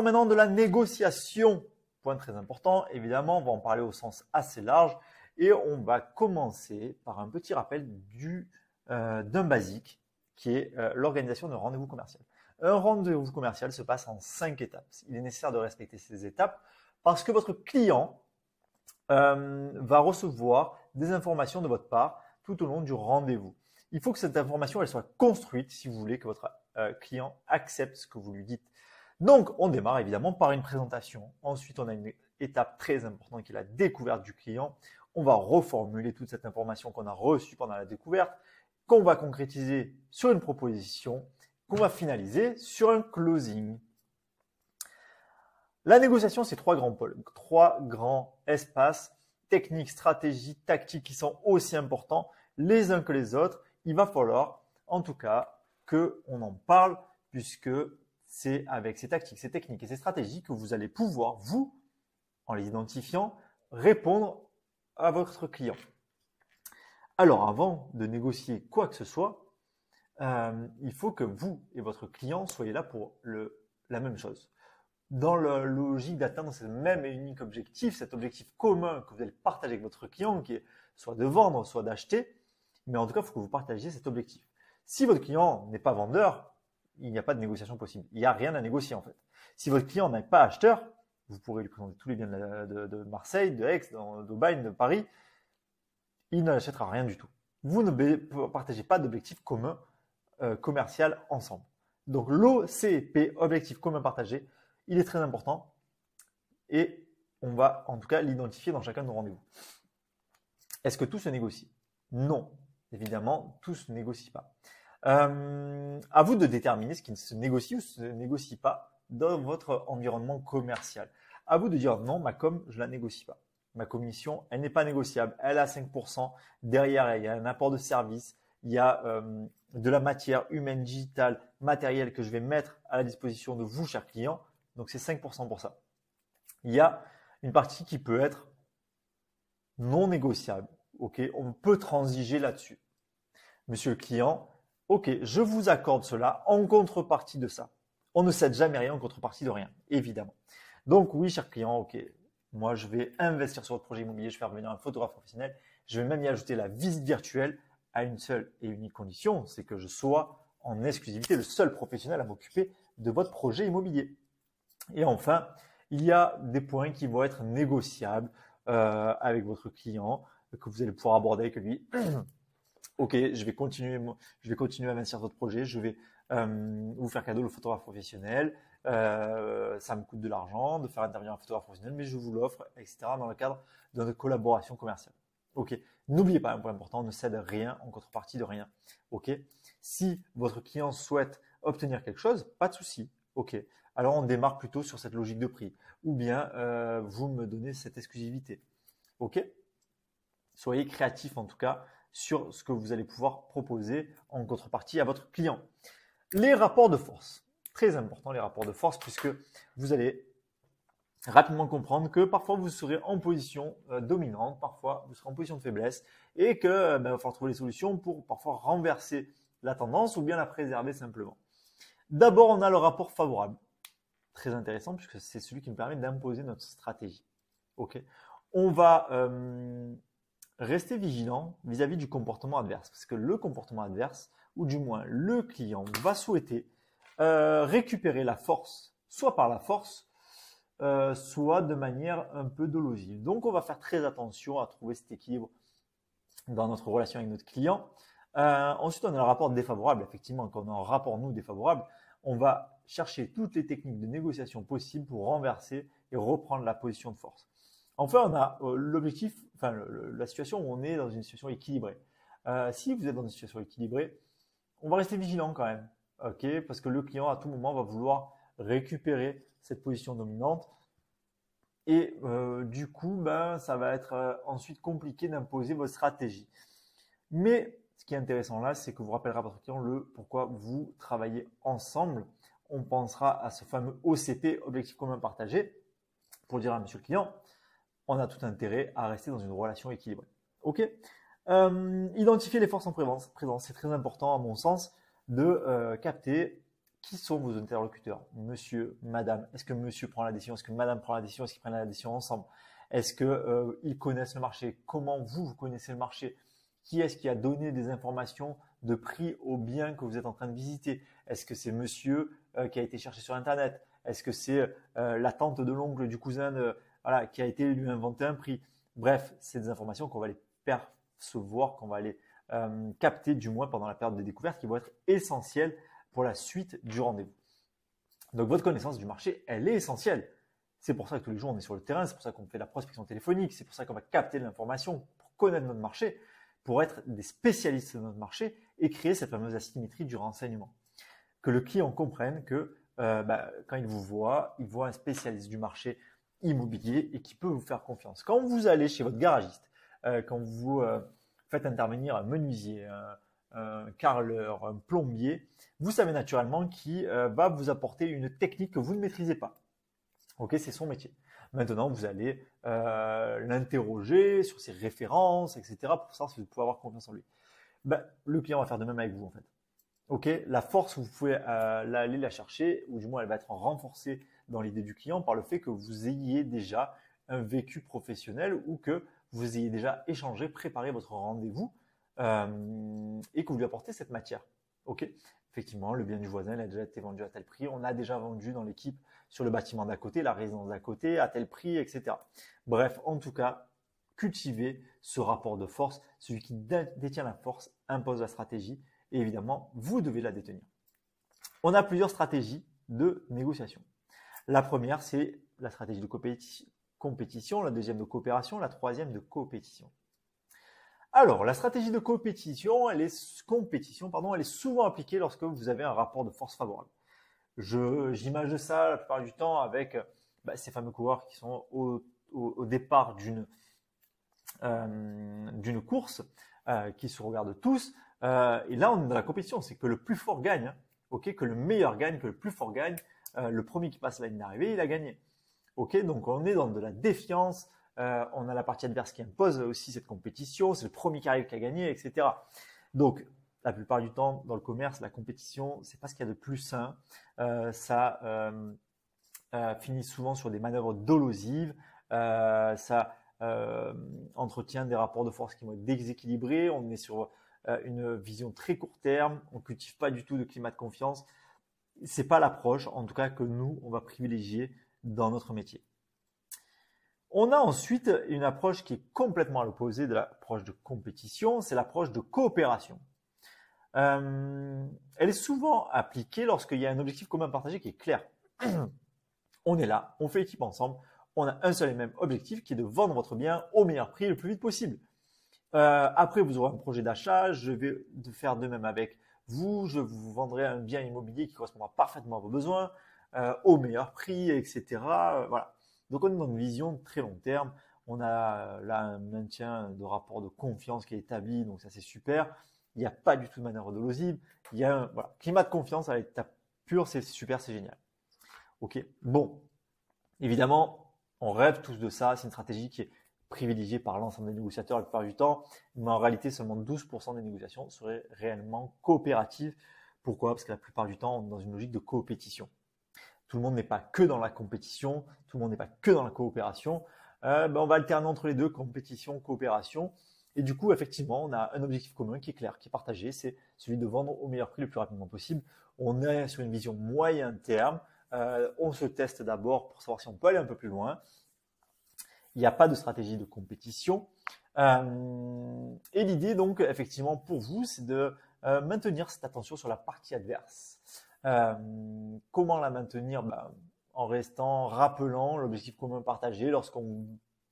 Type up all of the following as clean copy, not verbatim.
maintenant de la négociation. Point très important, évidemment, on va en parler au sens assez large et on va commencer par un petit rappel d'un basique qui est l'organisation d'un rendez-vous commercial. Un rendez-vous commercial se passe en 5 étapes. Il est nécessaire de respecter ces étapes parce que votre client va recevoir des informations de votre part tout au long du rendez-vous. Il faut que cette information elle soit construite si vous voulez que votre client accepte ce que vous lui dites. Donc, on démarre évidemment par une présentation. Ensuite, on a une étape très importante qui est la découverte du client. On va reformuler toute cette information qu'on a reçue pendant la découverte, qu'on va concrétiser sur une proposition, qu'on va finaliser sur un closing. La négociation, c'est 3 grands pôles, 3 grands espaces, techniques, stratégies, tactiques qui sont aussi importants les uns que les autres. Il va falloir, en tout cas, qu'on en parle puisque c'est avec ces tactiques, ces techniques et ces stratégies que vous allez pouvoir, vous, en les identifiant, répondre à votre client. Alors, avant de négocier quoi que ce soit, il faut que vous et votre client soyez là pour la même chose. Dans la logique d'atteindre ce même et unique objectif, cet objectif commun que vous allez partager avec votre client, qui est soit de vendre, soit d'acheter, mais en tout cas, il faut que vous partagiez cet objectif. Si votre client n'est pas vendeur, il n'y a pas de négociation possible. Il n'y a rien à négocier en fait. Si votre client n'est pas acheteur, vous pourrez lui présenter tous les biens de Marseille, de Aix, d'Aubagne, de Paris, il n'achètera rien du tout. Vous ne partagez pas d'objectif commun commercial ensemble. Donc l'OCP, objectif commun partagé, il est très important et on va en tout cas l'identifier dans chacun de nos rendez-vous. Est-ce que tout se négocie? Non, évidemment, tout ne se négocie pas. À vous de déterminer ce qui se négocie ou se négocie pas dans votre environnement commercial. À vous de dire non, ma com, je la négocie pas. Ma commission, elle n'est pas négociable. Elle a 5%. Derrière, il y a un apport de service. Il y a de la matière humaine, digitale, matérielle que je vais mettre à la disposition de vous, chers clients. Donc, c'est 5% pour ça. Il y a une partie qui peut être non négociable. Ok, on peut transiger là-dessus. Monsieur le client, ok, je vous accorde cela en contrepartie de ça. On ne cède jamais rien en contrepartie de rien, évidemment. Donc oui, cher client, ok, moi je vais investir sur votre projet immobilier, je vais faire venir un photographe professionnel, je vais même y ajouter la visite virtuelle à une seule et unique condition, c'est que je sois en exclusivité le seul professionnel à m'occuper de votre projet immobilier. Et enfin, il y a des points qui vont être négociables avec votre client, que vous allez pouvoir aborder avec lui. Ok, je vais continuer à investir votre projet, je vais vous faire cadeau le photographe professionnel, ça me coûte de l'argent de faire intervenir un photographe professionnel, mais je vous l'offre, etc. dans le cadre de notre collaboration commerciale. Ok, n'oubliez pas un point important, on ne cède rien en contrepartie de rien. Ok, si votre client souhaite obtenir quelque chose, pas de souci. Ok, alors on démarre plutôt sur cette logique de prix, ou bien vous me donnez cette exclusivité. Ok, soyez créatif en tout cas sur ce que vous allez pouvoir proposer en contrepartie à votre client. Les rapports de force, très important les rapports de force puisque vous allez rapidement comprendre que parfois vous serez en position dominante, parfois vous serez en position de faiblesse et que il va falloir trouver des solutions pour parfois renverser la tendance ou bien la préserver simplement. D'abord, on a le rapport favorable, très intéressant puisque c'est celui qui nous permet d'imposer notre stratégie. Ok, on va rester vigilant vis-à-vis du comportement adverse parce que le comportement adverse, ou du moins le client, va souhaiter récupérer la force, soit par la force, soit de manière un peu dolosive. Donc, on va faire très attention à trouver cet équilibre dans notre relation avec notre client. Ensuite, on a le rapport défavorable. Effectivement, quand on a un rapport nous défavorable, on va chercher toutes les techniques de négociation possibles pour renverser et reprendre la position de force. Enfin, on a l'objectif, enfin la situation où on est dans une situation équilibrée. Si vous êtes dans une situation équilibrée, on va rester vigilant quand même, ok, parce que le client à tout moment va vouloir récupérer cette position dominante et du coup, ça va être ensuite compliqué d'imposer votre stratégie. Mais ce qui est intéressant là, c'est que vous rappellerez à votre client le pourquoi vous travaillez ensemble. On pensera à ce fameux OCP, objectif commun partagé, pour dire à monsieur le client, on a tout intérêt à rester dans une relation équilibrée. Ok, identifier les forces en présence. C'est très important à mon sens de capter qui sont vos interlocuteurs? Monsieur, madame, est-ce que monsieur prend la décision? Est-ce que madame prend la décision? Est-ce qu'ils prennent la décision ensemble? Est-ce que ils connaissent le marché? Comment vous connaissez le marché? Qui est-ce qui a donné des informations de prix au bien que vous êtes en train de visiter? Est-ce que c'est monsieur qui a été cherché sur Internet? Est-ce que c'est la tante de l'oncle, du cousin voilà, qui a été lui inventer un prix? Bref, c'est des informations qu'on va les percevoir, qu'on va les capter du moins pendant la période de découverte qui vont être essentielles pour la suite du rendez-vous. Donc votre connaissance du marché, elle est essentielle. C'est pour ça que tous les jours on est sur le terrain, c'est pour ça qu'on fait la prospection téléphonique, c'est pour ça qu'on va capter de l'information pour connaître notre marché, pour être des spécialistes de notre marché et créer cette fameuse asymétrie du renseignement. Que le client comprenne que quand il voit un spécialiste du marché immobilier et qui peut vous faire confiance. Quand vous allez chez votre garagiste, quand vous faites intervenir un menuisier, un carreleur, un plombier, vous savez naturellement qui va vous apporter une technique que vous ne maîtrisez pas. Ok, c'est son métier. Maintenant, vous allez l'interroger sur ses références, etc. pour savoir si vous pouvez avoir confiance en lui. Le client va faire de même avec vous en fait. Ok, la force, vous pouvez aller la chercher, ou du moins elle va être renforcée dans l'idée du client par le fait que vous ayez déjà un vécu professionnel ou que vous ayez déjà échangé, préparé votre rendez-vous et que vous lui apportez cette matière. Ok, effectivement, le bien du voisin il a déjà été vendu à tel prix, on a déjà vendu dans l'équipe sur le bâtiment d'à côté, la résidence d'à côté, à tel prix, etc. Bref, en tout cas, cultivez ce rapport de force. Celui qui détient la force impose la stratégie. Et évidemment, vous devez la détenir. On a plusieurs stratégies de négociation. La première, c'est la stratégie de compétition, la deuxième de coopération, la troisième de compétition. Alors, la stratégie de compétition, elle est souvent appliquée lorsque vous avez un rapport de force favorable. J'imagine ça la plupart du temps avec ces fameux coureurs qui sont au départ d'une course, qui se regardent tous. Et là, on est dans la compétition, c'est que le plus fort gagne, hein. Ok, que le meilleur gagne, que le plus fort gagne. Le premier qui passe la ligne d'arrivée, il a gagné. Ok, donc on est dans de la défiance. On a la partie adverse qui impose aussi cette compétition. C'est le premier qui arrive qui a gagné, etc. Donc, la plupart du temps, dans le commerce, la compétition, c'est pas ce qu'il y a de plus sain. Ça finit souvent sur des manœuvres dolosives. Ça entretient des rapports de force qui vont être déséquilibrés. On est sur une vision très court terme. On ne cultive pas du tout de climat de confiance. C'est pas l'approche, en tout cas, que nous, on va privilégier dans notre métier. On a ensuite une approche qui est complètement à l'opposé de l'approche de compétition, c'est l'approche de coopération. Elle est souvent appliquée lorsqu'il y a un objectif commun partagé qui est clair. On est là, on fait équipe ensemble, on a un seul et même objectif qui est de vendre votre bien au meilleur prix le plus vite possible. Après, vous aurez un projet d'achat, je vais faire de même avec vous, je vous vendrai un bien immobilier qui correspondra parfaitement à vos besoins, au meilleur prix, etc. Voilà. Donc, on est dans une vision très long terme. On a là un maintien de rapport de confiance qui est établi, donc ça c'est super. Il n'y a pas du tout de manœuvre dolosive. Il y a un climat de confiance à l'étape pure, c'est super, c'est génial. Ok, bon, évidemment, on rêve tous de ça. C'est une stratégie qui est privilégiée par l'ensemble des négociateurs la plupart du temps, mais en réalité, seulement 12% des négociations seraient réellement coopératives. Pourquoi? Parce que la plupart du temps, on est dans une logique de coopétition. Tout le monde n'est pas que dans la compétition, tout le monde n'est pas que dans la coopération. On va alterner entre les deux, compétition, coopération. Et du coup, effectivement, on a un objectif commun qui est clair, qui est partagé, c'est celui de vendre au meilleur prix le plus rapidement possible. On est sur une vision moyen terme. On se teste d'abord pour savoir si on peut aller un peu plus loin. Il n'y a pas de stratégie de compétition. Et l'idée, donc, effectivement, pour vous, c'est de maintenir cette attention sur la partie adverse. Comment la maintenir? En rappelant l'objectif commun partagé lorsqu'on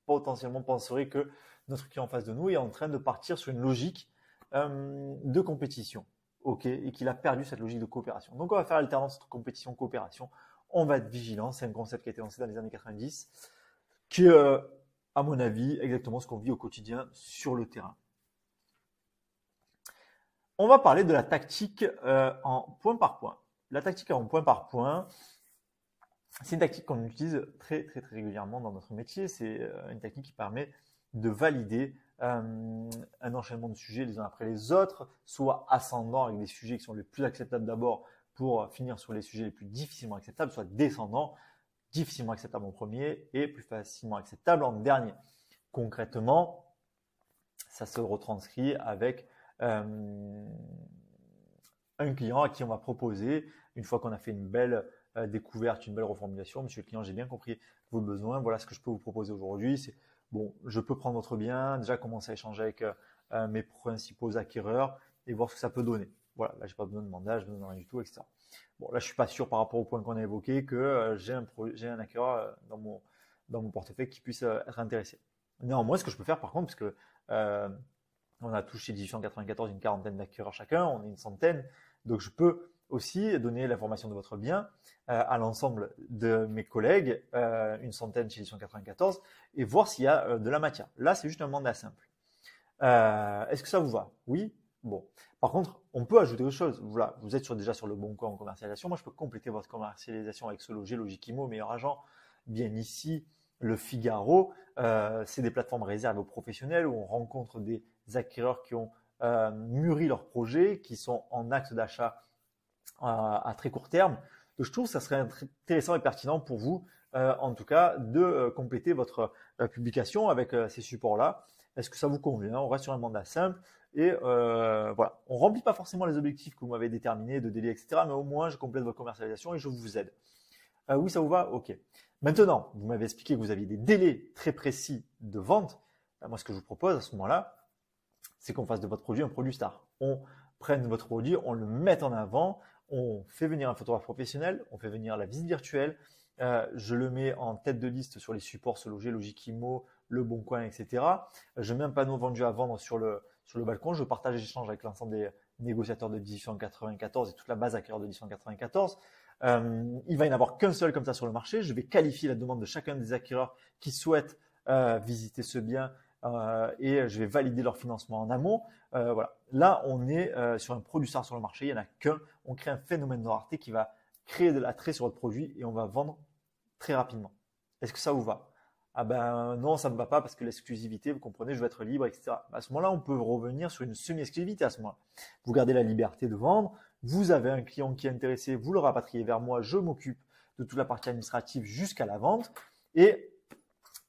potentiellement penserait que notre client en face de nous est en train de partir sur une logique de compétition, ok, et qu'il a perdu cette logique de coopération. Donc, on va faire l'alternance entre compétition et coopération. On va être vigilant. C'est un concept qui a été lancé dans les années 90, qui est, à mon avis, exactement ce qu'on vit au quotidien sur le terrain. On va parler de la tactique en point par point. La tactique en point par point, c'est une tactique qu'on utilise très, très, très régulièrement dans notre métier. C'est une technique qui permet de valider un enchaînement de sujets les uns après les autres, soit ascendant avec des sujets qui sont les plus acceptables d'abord pour finir sur les sujets les plus difficilement acceptables, soit descendant, difficilement acceptable en premier et plus facilement acceptable en dernier. Concrètement, ça se retranscrit avec un client à qui on va proposer, une fois qu'on a fait une belle découverte, une belle reformulation, monsieur le client, j'ai bien compris vos besoins, voilà ce que je peux vous proposer aujourd'hui. C'est bon, je peux prendre votre bien, déjà commencer à échanger avec mes principaux acquéreurs et voir ce que ça peut donner. Voilà, là, j'ai pas besoin de mandat, je ne donne rien du tout, etc. Bon, là, je suis pas sûr par rapport au point qu'on a évoqué que j'ai un acquéreur dans mon portefeuille qui puisse être intéressé. Néanmoins, ce que je peux faire par contre, parce que on a touché 1894 une quarantaine d'acquéreurs chacun, on est une centaine, donc je peux aussi donner l'information de votre bien à l'ensemble de mes collègues, une centaine chez 1894, et voir s'il y a de la matière. Là, c'est juste un mandat simple. Est-ce que ça vous va? Oui? Bon. Par contre, on peut ajouter autre chose. Voilà, vous êtes déjà sur le bon coin en commercialisation. Moi, je peux compléter votre commercialisation avec ce loger, Logikimo, Meilleur Agent, Bien Ici, Le Figaro. C'est des plateformes réservées aux professionnels où on rencontre des acquéreurs qui ont mûri leur projet, qui sont en acte d'achat à très court terme. Donc, je trouve que ça serait intéressant et pertinent pour vous, en tout cas, de compléter votre publication avec ces supports-là. Est-ce que ça vous convient? On reste sur un mandat simple et voilà. On ne remplit pas forcément les objectifs que vous m'avez déterminés de délai, etc. Mais au moins, je complète votre commercialisation et je vous aide. Oui, ça vous va? Ok. Maintenant, vous m'avez expliqué que vous aviez des délais très précis de vente. Moi, ce que je vous propose à ce moment-là, c'est qu'on fasse de votre produit un produit star. On prenne votre produit, on le mette en avant, on fait venir un photographe professionnel, on fait venir la visite virtuelle, je le mets en tête de liste sur les supports Se Loger, Logikimo, Le Bon Coin, etc. Je mets un panneau vendu à vendre sur le balcon, je partage et j'échange avec l'ensemble des négociateurs de 1894 et toute la base acquéreur de 1894. Il va y en avoir qu'un seul comme ça sur le marché. Je vais qualifier la demande de chacun des acquéreurs qui souhaitent visiter ce bien et je vais valider leur financement en amont. Voilà. Là, on est sur un produit star sur le marché. Il n'y en a qu'un. On crée un phénomène de rareté qui va créer de l'attrait sur votre produit et on va vendre très rapidement. Est-ce que ça vous va? Ah ben non, ça ne me va pas parce que l'exclusivité, vous comprenez, je veux être libre, etc. À ce moment-là, on peut revenir sur une semi-exclusivité à ce moment-là. Vous gardez la liberté de vendre, vous avez un client qui est intéressé, vous le rapatriez vers moi, je m'occupe de toute la partie administrative jusqu'à la vente et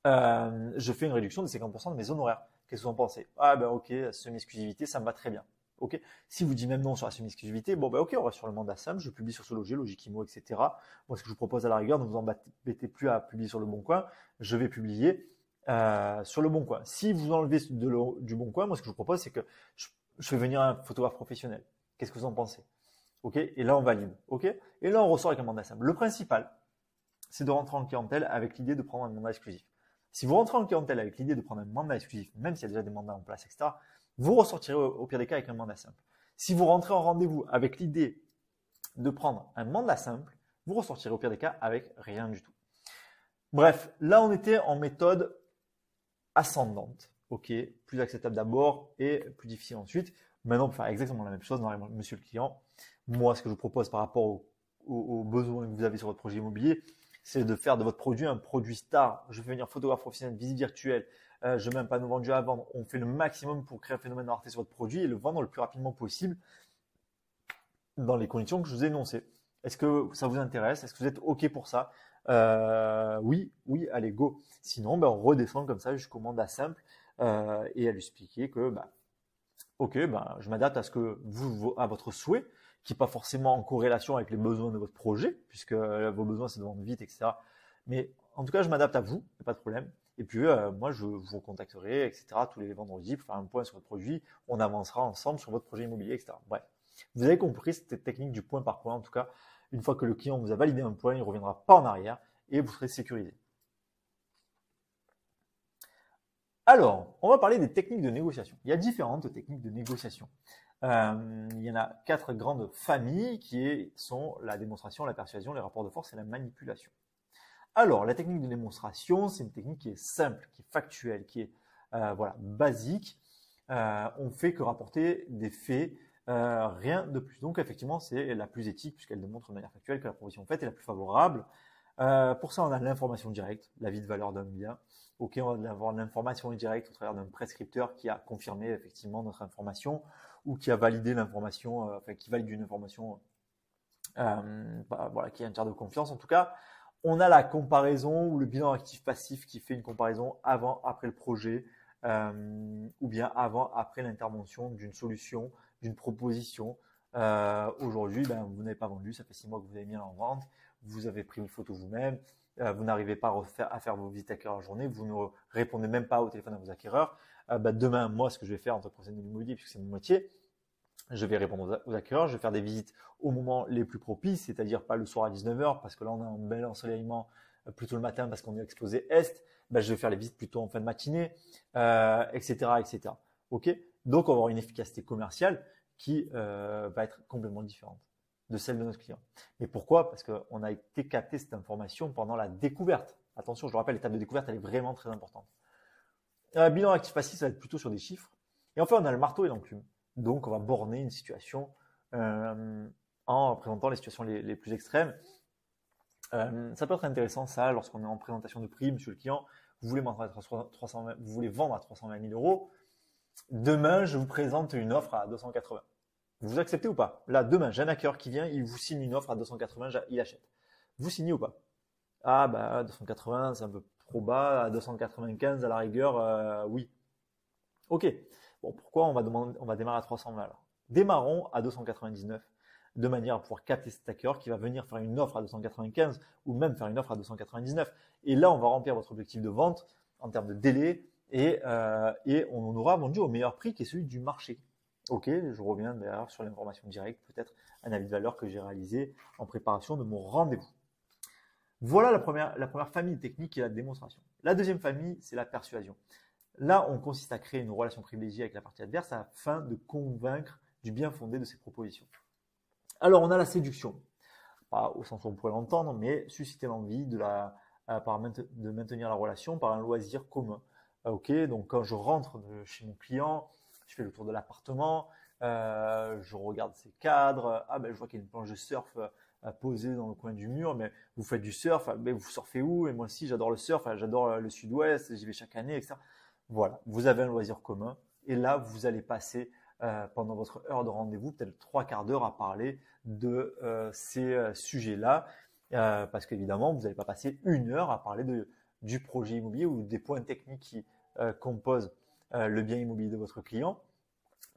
je fais une réduction de 50% de mes honoraires. Qu'est-ce que vous en pensez? Ah ben ok, semi-exclusivité, ça me va très bien. Ok. Si vous dites même non sur la semi-exclusivité, bon ben ok, on reste sur le mandat simple, je publie sur Ce Loger, Logikimo, etc. Moi, ce que je vous propose à la rigueur, ne vous embêtez plus à publier sur Le Bon Coin, je vais publier sur Le Bon Coin. Si vous enlevez du Bon Coin, moi, ce que je vous propose, c'est que je fais venir un photographe professionnel. Qu'est-ce que vous en pensez? Ok. Et là, on valide. Ok. Et là, on ressort avec un mandat simple. Le principal, c'est de rentrer en clientèle avec l'idée de prendre un mandat exclusif. Si vous rentrez en clientèle avec l'idée de prendre un mandat exclusif, même s'il y a déjà des mandats en place, etc., vous ressortirez au pire des cas avec un mandat simple. Si vous rentrez en rendez-vous avec l'idée de prendre un mandat simple, vous ressortirez au pire des cas avec rien du tout. Bref, là on était en méthode ascendante. Ok, plus acceptable d'abord et plus difficile ensuite. Maintenant, on peut faire exactement la même chose dans Monsieur le client. Moi, ce que je vous propose par rapport aux besoins que vous avez sur votre projet immobilier, c'est de faire de votre produit un produit star. Je fais venir photographe professionnel, visite virtuelle, je mets un panneau vendu à vendre. On fait le maximum pour créer un phénomène de rareté sur votre produit et le vendre le plus rapidement possible dans les conditions que je vous ai énoncées. Est-ce que ça vous intéresse? Est-ce que vous êtes OK pour ça? Oui, allez, go. Sinon, on redescend comme ça jusqu'au mandat simple et à lui expliquer que, OK, je m'adapte à ce que à votre souhait, qui n'est pas forcément en corrélation avec les besoins de votre projet, puisque vos besoins, c'est de vendre vite, etc. Mais en tout cas, je m'adapte à vous, il n'y a pas de problème. Et puis, moi, je vous contacterai, etc., tous les vendredis pour faire un point sur votre produit. On avancera ensemble sur votre projet immobilier, etc. Bref, vous avez compris cette technique du point par point. En tout cas, une fois que le client vous a validé un point, il ne reviendra pas en arrière et vous serez sécurisé. Alors, on va parler des techniques de négociation. Il y a différentes techniques de négociation. Il y en a 4 grandes familles qui sont la démonstration, la persuasion, les rapports de force et la manipulation. Alors, la technique de démonstration, c'est une technique qui est simple, qui est factuelle, qui est basique. On fait que rapporter des faits, rien de plus. Donc, effectivement, c'est la plus éthique puisqu'elle démontre de manière factuelle que la proposition faite est la plus favorable. Pour ça, on a l'information directe, l'avis de valeur d'un bien. Ok, on va avoir l'information directe au travers d'un prescripteur qui a confirmé effectivement notre information ou qui a validé l'information, qui valide une information voilà, qui est un tiers de confiance. En tout cas, on a la comparaison ou le bilan actif-passif qui fait une comparaison avant-après le projet ou bien avant-après l'intervention d'une solution, d'une proposition. Aujourd'hui, vous n'avez pas vendu, ça fait 6 mois que vous avez mis en vente, vous avez pris une photo vous-même, vous n'arrivez pas à faire vos visites acquéreurs la journée, vous ne répondez même pas au téléphone à vos acquéreurs. Demain, moi, ce que je vais faire en tant que professionnel de l'immobilier, puisque c'est mon métier, je vais répondre aux acquéreurs, je vais faire des visites au moment les plus propices, c'est-à-dire pas le soir à 19h, parce que là, on a un bel ensoleillement plutôt le matin parce qu'on est exposé est. Je vais faire les visites plutôt en fin de matinée, etc., etc. OK? Donc, on va avoir une efficacité commerciale qui va être complètement différente de celle de notre client. Mais pourquoi? Parce qu'on a été capté cette information pendant la découverte. Attention, je le rappelle, l'étape de découverte, elle est vraiment très importante. Bilan actif passif, ça va être plutôt sur des chiffres. Et enfin, on a le marteau et l'enclume. Donc, on va borner une situation en présentant les situations les plus extrêmes. Ça peut être intéressant, ça, lorsqu'on est en présentation de prix, monsieur le client, vous voulez vendre à 320 000 euros. Demain, je vous présente une offre à 280. Vous acceptez ou pas? Là, demain, j'ai un acquéreur qui vient, il vous signe une offre à 280, il achète. Vous signez ou pas? 280, c'est un peu trop bas. À 295, à la rigueur, oui. Ok. Bon, pourquoi on va démarrer à 320 alors? Démarrons à 299 de manière à pouvoir capter cet acquéreur qui va venir faire une offre à 295 ou même faire une offre à 299. Et là, on va remplir votre objectif de vente en termes de délai et on aura vendu au meilleur prix qui est celui du marché. Ok, je reviens d'ailleurs sur l'information directe, peut-être un avis de valeur que j'ai réalisé en préparation de mon rendez-vous. Voilà la première famille technique qui est la démonstration. La deuxième famille, c'est la persuasion. Là, on consiste à créer une relation privilégiée avec la partie adverse afin de convaincre du bien fondé de ses propositions. Alors, on a la séduction, pas au sens où on pourrait l'entendre, mais susciter l'envie de maintenir la relation par un loisir commun. Ok, donc quand je rentre chez mon client, je fais le tour de l'appartement, je regarde ses cadres, je vois qu'il y a une planche de surf posée dans le coin du mur, mais vous faites du surf, mais vous surfez où? Et moi aussi, j'adore le surf, j'adore le sud-ouest, j'y vais chaque année, etc. Voilà, vous avez un loisir commun et là, vous allez passer pendant votre heure de rendez-vous peut-être 3/4 d'heure à parler de ces sujets-là parce qu'évidemment, vous n'allez pas passer 1 heure à parler du projet immobilier ou des points techniques qui composent le bien immobilier de votre client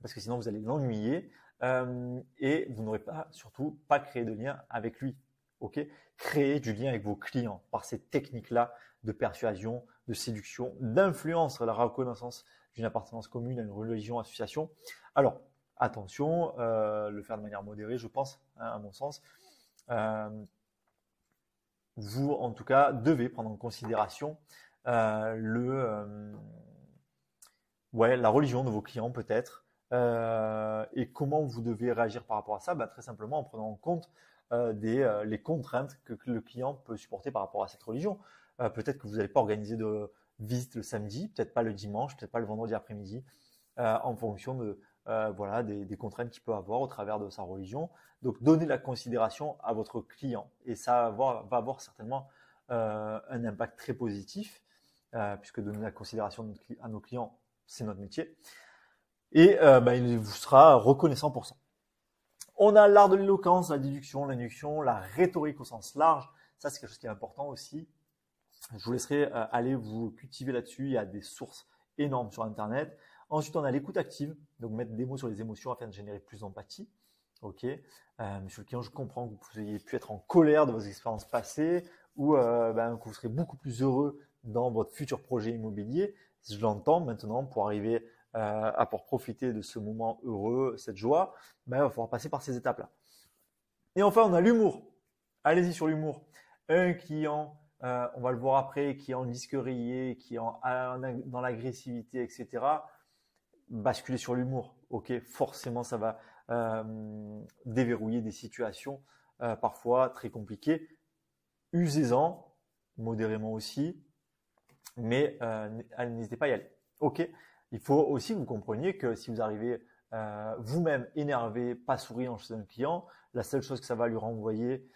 parce que sinon, vous allez l'ennuyer et vous n'aurez surtout pas créé de lien avec lui. Ok, créer du lien avec vos clients par ces techniques-là de persuasion, de séduction, d'influence, la reconnaissance d'une appartenance commune à une religion, association. Alors, attention, le faire de manière modérée, je pense, à mon sens. Vous, en tout cas, devez prendre en considération la religion de vos clients peut-être et comment vous devez réagir par rapport à ça. Très simplement en prenant en compte les contraintes que le client peut supporter par rapport à cette religion. Peut-être que vous n'allez pas organiser de visite le samedi, peut-être pas le dimanche, peut-être pas le vendredi après-midi, en fonction des contraintes qu'il peut avoir au travers de sa religion. Donc, donnez la considération à votre client et ça va avoir certainement un impact très positif puisque donner la considération à nos clients, c'est notre métier. Et il vous sera reconnaissant pour ça. On a l'art de l'éloquence, la déduction, l'induction, la rhétorique au sens large. Ça, c'est quelque chose qui est important aussi. Je vous laisserai aller vous cultiver là-dessus. Il y a des sources énormes sur Internet. Ensuite, on a l'écoute active. Donc, mettre des mots sur les émotions afin de générer plus d'empathie. Ok, monsieur le client, je comprends que vous ayez pu être en colère de vos expériences passées ou que vous serez beaucoup plus heureux dans votre futur projet immobilier. Je l'entends maintenant pour arriver pour profiter de ce moment heureux, cette joie, il va falloir passer par ces étapes-là. Et enfin, on a l'humour. Allez-y sur l'humour. Un client, on va le voir après, qui est en disque rayé, qui est dans l'agressivité, etc. Basculez sur l'humour. Ok, forcément, ça va déverrouiller des situations parfois très compliquées. Usez-en, modérément aussi, mais n'hésitez pas à y aller. Ok. Il faut aussi que vous compreniez que si vous arrivez vous-même énervé, pas souriant chez un client, la seule chose que ça va lui renvoyer,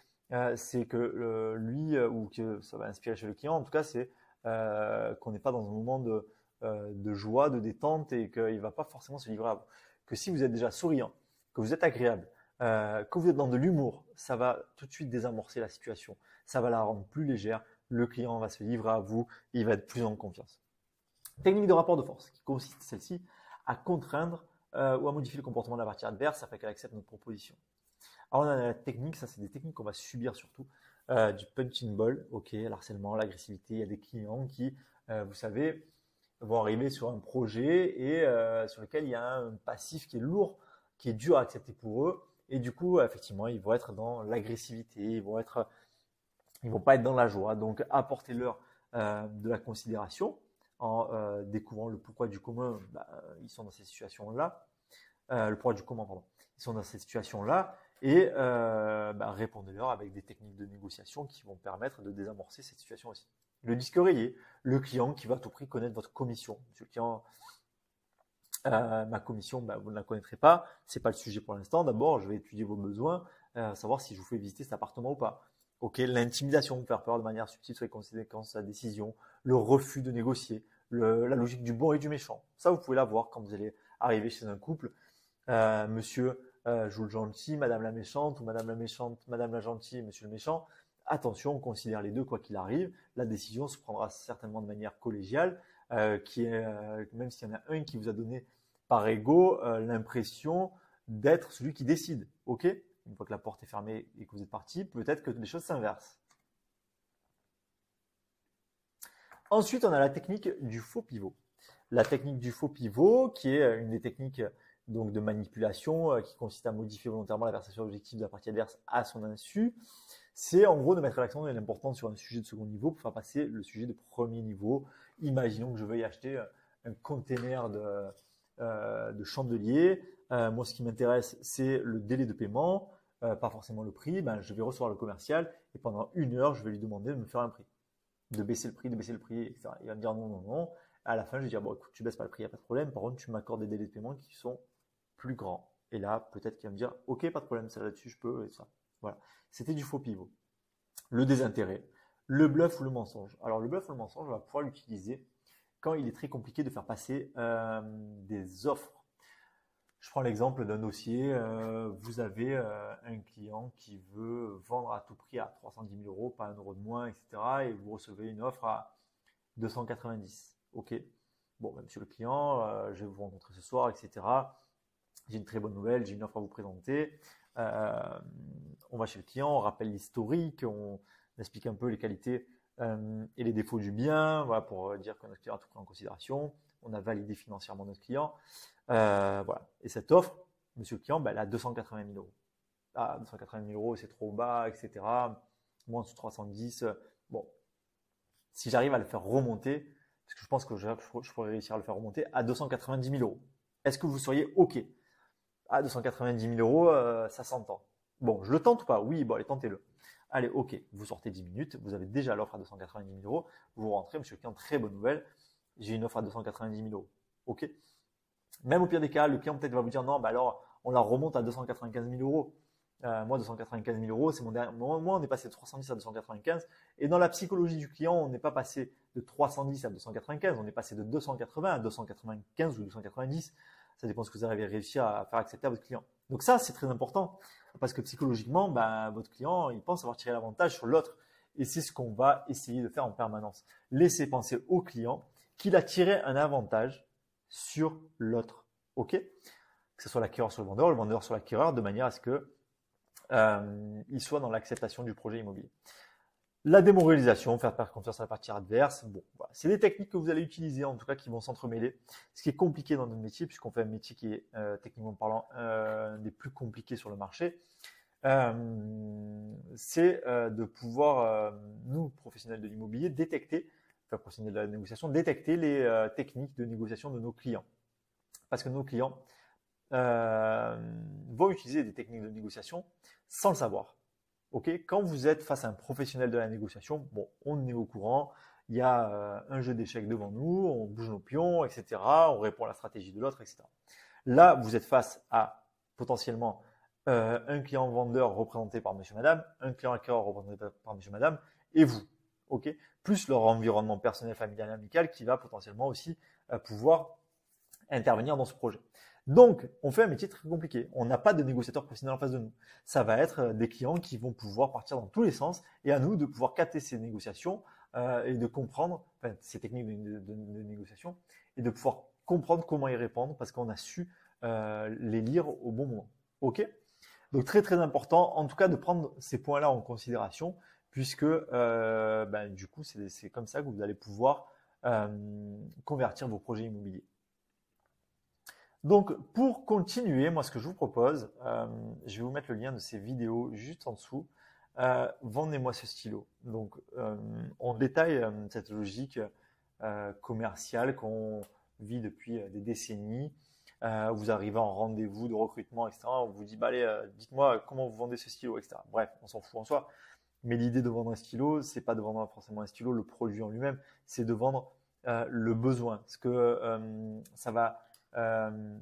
c'est que lui ou que ça va inspirer chez le client, en tout cas, c'est qu'on n'est pas dans un moment de joie, de détente et qu'il ne va pas forcément se livrer à vous. Que si vous êtes déjà souriant, que vous êtes agréable, Quand vous êtes dans de l'humour, ça va tout de suite désamorcer la situation. Ça va la rendre plus légère. Le client va se livrer à vous. Il va être plus en confiance. Technique de rapport de force qui consiste, celle-ci, à contraindre ou à modifier le comportement de la partie adverse afin qu'elle accepte notre proposition. Alors, on a la technique, ça c'est des techniques qu'on va subir surtout, du punching ball, ok, l'harcèlement, l'agressivité. Il y a des clients qui, vous savez, vont arriver sur un projet et sur lequel il y a un passif qui est lourd, qui est dur à accepter pour eux. Et du coup, effectivement, ils vont être dans l'agressivité, ils vont pas être dans la joie. Donc, apportez-leur de la considération en découvrant le pourquoi du comment. Ils sont dans ces situations-là. Le pourquoi du comment, pardon. Ils sont dans ces situations-là et répondez-leur avec des techniques de négociation qui vont permettre de désamorcer cette situation aussi. Le disque rayé, le client qui va à tout prix connaître votre commission. Monsieur le client, ma commission, vous ne la connaîtrez pas. C'est pas le sujet pour l'instant. D'abord, je vais étudier vos besoins, savoir si je vous fais visiter cet appartement ou pas. Ok, l'intimidation, faire peur de manière subtile sur les conséquences de la décision, le refus de négocier, la logique du bon et du méchant. Ça, vous pouvez l'avoir quand vous allez arriver chez un couple. Monsieur joue le gentil, madame la méchante, ou madame la méchante, madame la gentille, monsieur le méchant. Attention, on considère les deux quoi qu'il arrive. La décision se prendra certainement de manière collégiale, même s'il y en a un qui vous a donné par ego l'impression d'être celui qui décide. Ok ? Une fois que la porte est fermée et que vous êtes parti, peut-être que les choses s'inversent. Ensuite, on a la technique du faux pivot. La technique du faux pivot, qui est une des techniques donc, de manipulation qui consiste à modifier volontairement la perception objective de la partie adverse à son insu. C'est en gros de mettre l'accent et l'importance sur un sujet de second niveau pour faire passer le sujet de premier niveau. Imaginons que je veuille acheter un container de chandelier. Moi, ce qui m'intéresse, c'est le délai de paiement, pas forcément le prix. Je vais recevoir le commercial et pendant 1 heure, je vais lui demander de me faire un prix, de baisser le prix, etc. Il va me dire non, non, non. À la fin, je vais dire bon, écoute, tu baisses pas le prix, il n'y a pas de problème. Par contre, tu m'accordes des délais de paiement qui sont plus grands. Et là, peut-être qu'il va me dire ok, pas de problème, ça là-dessus, je peux, et ça. Voilà. C'était du faux pivot. Le désintérêt, le bluff ou le mensonge. Alors, le bluff ou le mensonge, on va pouvoir l'utiliser quand il est très compliqué de faire passer des offres. Je prends l'exemple d'un dossier. Vous avez un client qui veut vendre à tout prix à 310 000 €, pas 1 euro de moins, etc. Et vous recevez une offre à 290. Ok. Bon, monsieur le client, je vais vous rencontrer ce soir, etc. J'ai une très bonne nouvelle, j'ai une offre à vous présenter. On va chez le client, on rappelle l'historique, on explique un peu les qualités et les défauts du bien, voilà, pour dire que notre client a tout pris en considération. On a validé financièrement notre client. Voilà. Et cette offre, monsieur le client, elle a 280 000 €. Ah, 280 000 €, c'est trop bas, etc. Moins de 310. Bon, si j'arrive à le faire remonter, parce que je pense que je pourrais réussir à le faire remonter à 290 000 €. Est-ce que vous seriez OK? À 290 000 €, ça s'entend. Bon, je le tente ou pas? Oui, bon, allez, tentez-le. Allez, OK, vous sortez 10 minutes, vous avez déjà l'offre à 290 000 €, vous rentrez, monsieur le client, très bonne nouvelle, j'ai une offre à 290 000 €. OK. Même au pire des cas, le client peut-être va vous dire non, alors on la remonte à 295 000 €. Moi, 295 000 €, c'est mon dernier. Moi, on est passé de 310 à 295. Et dans la psychologie du client, on n'est pas passé de 310 à 295, on est passé de 280 à 295 ou 290. Ça dépend de ce que vous avez réussi à faire accepter à votre client. Donc ça, c'est très important parce que psychologiquement, votre client, il pense avoir tiré l'avantage sur l'autre. Et c'est ce qu'on va essayer de faire en permanence. Laissez penser au client qu'il a tiré un avantage sur l'autre. OK? Que ce soit l'acquéreur sur le vendeur sur l'acquéreur, de manière à ce que il soit dans l'acceptation du projet immobilier. La démoralisation, faire perdre confiance à la partie adverse. Bon, voilà. C'est des techniques que vous allez utiliser, en tout cas, qui vont s'entremêler. Ce qui est compliqué dans notre métier, puisqu'on fait un métier qui est, techniquement parlant, des plus compliqués sur le marché, c'est de pouvoir, nous, professionnels de l'immobilier, professionnels de la négociation, détecter les techniques de négociation de nos clients. Parce que nos clients vont utiliser des techniques de négociation sans le savoir. Okay, quand vous êtes face à un professionnel de la négociation, bon, on est au courant, il y a un jeu d'échecs devant nous, on bouge nos pions, etc. On répond à la stratégie de l'autre, etc. Là, vous êtes face à potentiellement un client vendeur représenté par monsieur, madame, un client acquéreur représenté par monsieur, madame, et vous. Okay, plus leur environnement personnel, familial, amical qui va potentiellement aussi pouvoir intervenir dans ce projet. Donc, on fait un métier très compliqué. On n'a pas de négociateur professionnel en face de nous. Ça va être des clients qui vont pouvoir partir dans tous les sens et à nous de pouvoir capter ces négociations et de comprendre ces techniques de négociation et de pouvoir comprendre comment y répondre parce qu'on a su les lire au bon moment. OK? Donc, très, très important, en tout cas, de prendre ces points-là en considération puisque du coup, c'est comme ça que vous allez pouvoir convertir vos projets immobiliers. Donc, pour continuer, moi, ce que je vous propose, je vais vous mettre le lien de ces vidéos juste en dessous. Vendez-moi ce stylo. Donc, on détaille cette logique commerciale qu'on vit depuis des décennies. Vous arrivez en rendez-vous de recrutement, etc. On vous dit, bah, allez, dites-moi comment vous vendez ce stylo, etc. Bref, on s'en fout en soi. Mais l'idée de vendre un stylo, c'est pas de vendre forcément un stylo, le produit en lui-même, c'est de vendre le besoin. Ce que ça va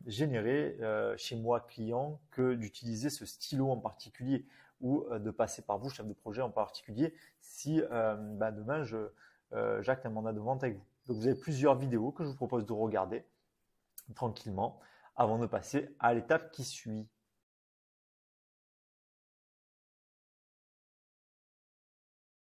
générer chez moi client que d'utiliser ce stylo en particulier ou de passer par vous, chef de projet en particulier, si demain j'acte un mandat de vente avec vous. Donc vous avez plusieurs vidéos que je vous propose de regarder tranquillement avant de passer à l'étape qui suit.